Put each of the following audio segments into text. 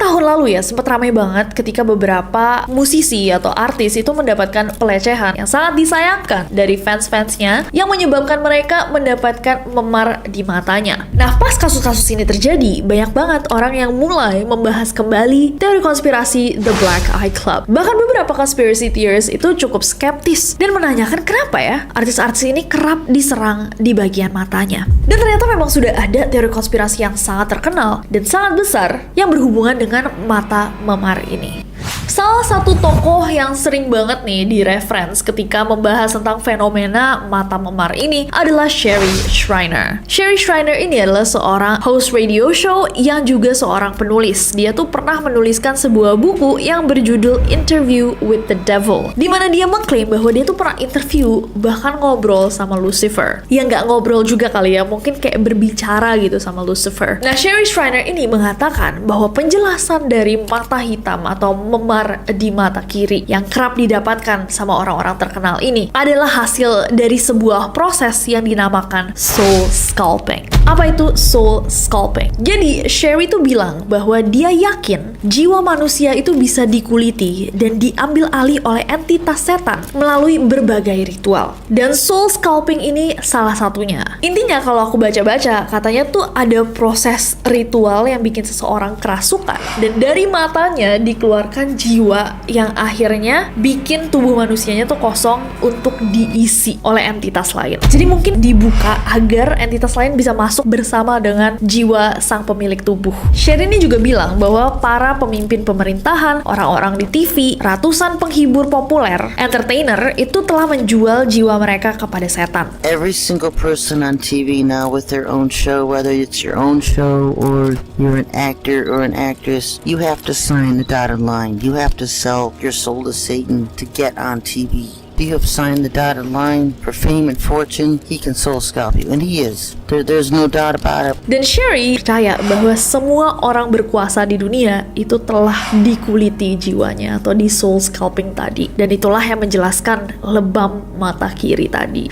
tahun lalu ya sempat ramai banget ketika beberapa musisi atau artis itu mendapatkan pelecehan yang sangat disayangkan dari fans-fansnya yang menyebabkan mereka mendapatkan memar di matanya. Nah, pas kasus-kasus ini terjadi, banyak banget orang yang mulai membahas kembali teori konspirasi The Black Eye Club. Bahkan beberapa conspiracy theorists itu cukup skeptis dan menanyakan kenapa ya artis-artis ini kerap diserang di bagian matanya. Dan ternyata memang sudah ada teori konspirasi yang sangat terkenal dan sangat besar yang berhubungan dengan mata memar ini. Salah satu tokoh yang sering banget nih direference ketika membahas tentang fenomena mata memar ini adalah Sherry Shriner. Sherry Shriner ini adalah seorang host radio show yang juga seorang penulis. Dia tuh pernah menuliskan sebuah buku yang berjudul Interview with the Devil, di mana dia mengklaim bahwa dia tuh pernah interview, bahkan ngobrol sama Lucifer. Ya nggak ngobrol juga kali ya, mungkin kayak berbicara gitu sama Lucifer. Nah, Sherry Shriner ini mengatakan bahwa penjelasan dari mata hitam atau memar di mata kiri yang kerap didapatkan sama orang-orang terkenal ini adalah hasil dari sebuah proses yang dinamakan soul scalping. Apa itu soul scalping? Jadi Sherry tuh bilang bahwa dia yakin jiwa manusia itu bisa dikuliti dan diambil alih oleh entitas setan melalui berbagai ritual. Dan soul scalping ini salah satunya. Intinya kalau aku baca-baca, katanya tuh ada proses ritual yang bikin seseorang kerasukan dan dari matanya dikeluarkan jiwa yang akhirnya bikin tubuh manusianya tuh kosong untuk diisi oleh entitas lain. Jadi mungkin dibuka agar entitas lain bisa masuk bersama dengan jiwa sang pemilik tubuh. Sherry ini juga bilang bahwa para pemimpin pemerintahan, orang-orang di TV, ratusan penghibur populer, entertainer itu telah menjual jiwa mereka kepada setan. Every single person on TV now with their own show, whether it's your own show or you're an actor or an actress, you have to sign the dotted line. You have to sell your soul to Satan to get on TV. If you have signed the dotted line for fame and fortune, he can soul scalp you, and he is. There's no doubt about it. Dan Sherry percaya bahwa semua orang berkuasa di dunia itu telah dikuliti jiwanya atau di soul scalping tadi, dan itulah yang menjelaskan lebam mata kiri tadi.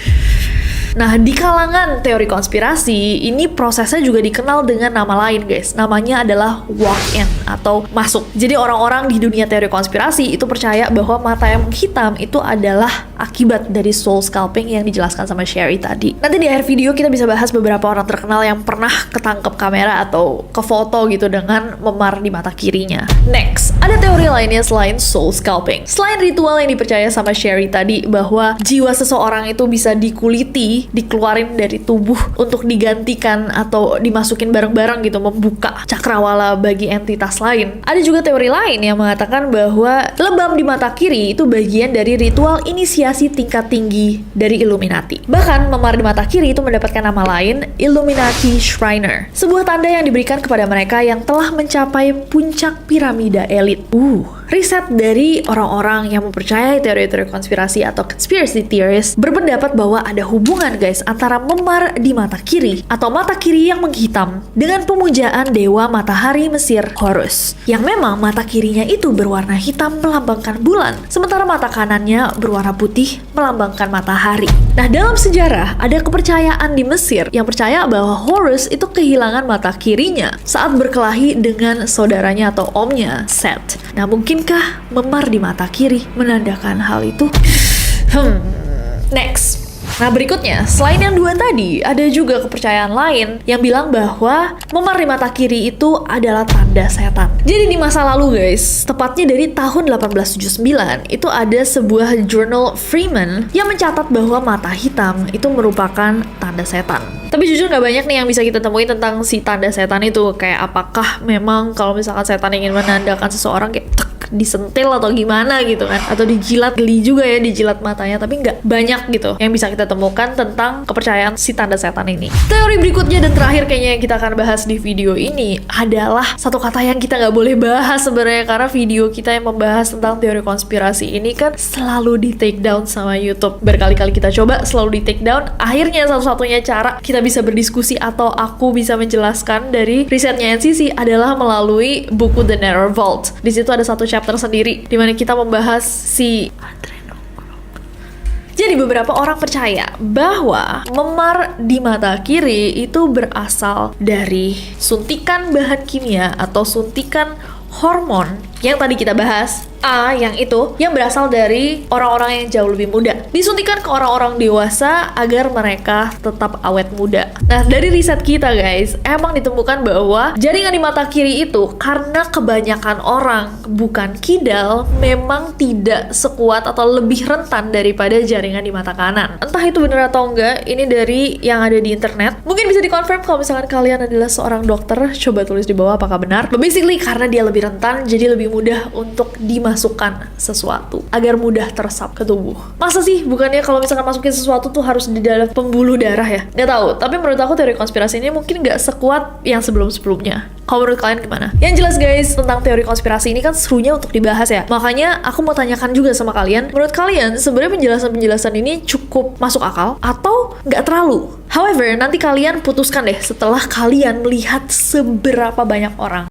Nah, di kalangan teori konspirasi, ini prosesnya juga dikenal dengan nama lain, guys. Namanya adalah walk-in atau masuk. Jadi orang-orang di dunia teori konspirasi itu percaya bahwa mata yang hitam itu adalah akibat dari soul scalping yang dijelaskan sama Sherry tadi. Nanti di akhir video kita bisa bahas beberapa orang terkenal yang pernah ketangkep kamera atau ke foto gitu dengan memar di mata kirinya. Next, ada teori lainnya selain soul scalping. Selain ritual yang dipercaya sama Sherry tadi bahwa jiwa seseorang itu bisa dikuliti, dikeluarin dari tubuh untuk digantikan atau dimasukin bareng-bareng gitu, membuka cakrawala bagi entitas lain. Ada juga teori lain yang mengatakan bahwa lebam di mata kiri itu bagian dari ritual inisiasi tingkat tinggi dari Illuminati. Bahkan memar di mata kiri itu mendapatkan nama lain, Illuminati Shriner, sebuah tanda yang diberikan kepada mereka yang telah mencapai puncak piramida elit. Riset dari orang-orang yang mempercayai teori-teori konspirasi atau conspiracy theorists berpendapat bahwa ada hubungan guys antara memar di mata kiri atau mata kiri yang menghitam dengan pemujaan dewa matahari Mesir Horus, yang memang mata kirinya itu berwarna hitam melambangkan bulan, sementara mata kanannya berwarna putih melambangkan matahari. Nah, dalam sejarah ada kepercayaan di Mesir yang percaya bahwa Horus itu kehilangan mata kirinya saat berkelahi dengan saudaranya atau omnya Set. Nah, mungkinkah memar di mata kiri menandakan hal itu? Next. Nah, berikutnya, selain yang dua tadi, ada juga kepercayaan lain yang bilang bahwa memar di mata kiri itu adalah tanda setan. Jadi di masa lalu guys, tepatnya dari tahun 1879, itu ada sebuah jurnal Freeman yang mencatat bahwa mata hitam itu merupakan tanda setan. Tapi jujur gak banyak nih yang bisa kita temuin tentang si tanda setan itu. Kayak apakah memang kalau misalkan setan ingin menandakan seseorang kayak disentil atau gimana gitu kan, atau dijilat, geli juga ya dijilat matanya, tapi nggak banyak gitu yang bisa kita temukan tentang kepercayaan si tanda setan ini. Teori berikutnya dan terakhir kayaknya yang kita akan bahas di video ini adalah satu kata yang kita nggak boleh bahas sebenarnya, karena video kita yang membahas tentang teori konspirasi ini kan selalu di take down sama YouTube. Berkali-kali kita coba selalu di take down, akhirnya satu-satunya cara kita bisa berdiskusi atau aku bisa menjelaskan dari risetnya NCC adalah melalui buku The Nether Vault. Di situ ada satu chapter sendiri di mana kita membahas si Jadi beberapa orang percaya bahwa memar di mata kiri itu berasal dari suntikan bahan kimia atau suntikan hormon yang tadi kita bahas, yang berasal dari orang-orang yang jauh lebih muda, disuntikan ke orang-orang dewasa agar mereka tetap awet muda. Nah, dari riset kita guys, emang ditemukan bahwa jaringan di mata kiri itu karena kebanyakan orang bukan kidal, memang tidak sekuat atau lebih rentan daripada jaringan di mata kanan. Entah itu benar atau enggak, ini dari yang ada di internet. Mungkin bisa dikonfirm kalau misalkan kalian adalah seorang dokter, coba tulis di bawah apakah benar. But basically karena dia lebih rentan, jadi lebih mudah untuk dimasukkan sesuatu agar mudah teresap ke tubuh. Masa sih bukannya kalau misalkan masukin sesuatu tuh harus di dalam pembuluh darah ya? Nggak tahu, tapi menurut aku teori konspirasi ini mungkin nggak sekuat yang sebelum-sebelumnya. Kalau menurut kalian gimana? Yang jelas guys, tentang teori konspirasi ini kan serunya untuk dibahas ya. Makanya aku mau tanyakan juga sama kalian, menurut kalian sebenarnya penjelasan-penjelasan ini cukup masuk akal atau nggak terlalu? However, nanti kalian putuskan deh setelah kalian melihat seberapa banyak orang